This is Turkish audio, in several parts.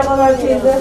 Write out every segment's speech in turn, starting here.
Merhabalar teyze.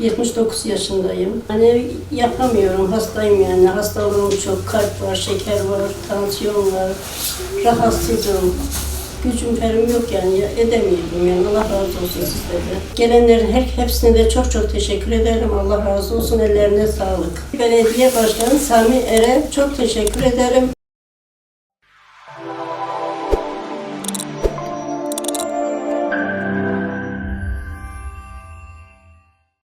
...79 yaşındayım. Hani yapamıyorum, hastayım yani. Hastalığım çok, kalp var, şeker var, tansiyon var, rahatsızım. Gücüm ferim yok yani, edemiyorum yani. Allah razı olsun sizlerden. Gelenlerin hepsine de çok çok teşekkür ederim. Allah razı olsun, ellerine sağlık. Belediye Başkanı Sami Er'e çok teşekkür ederim.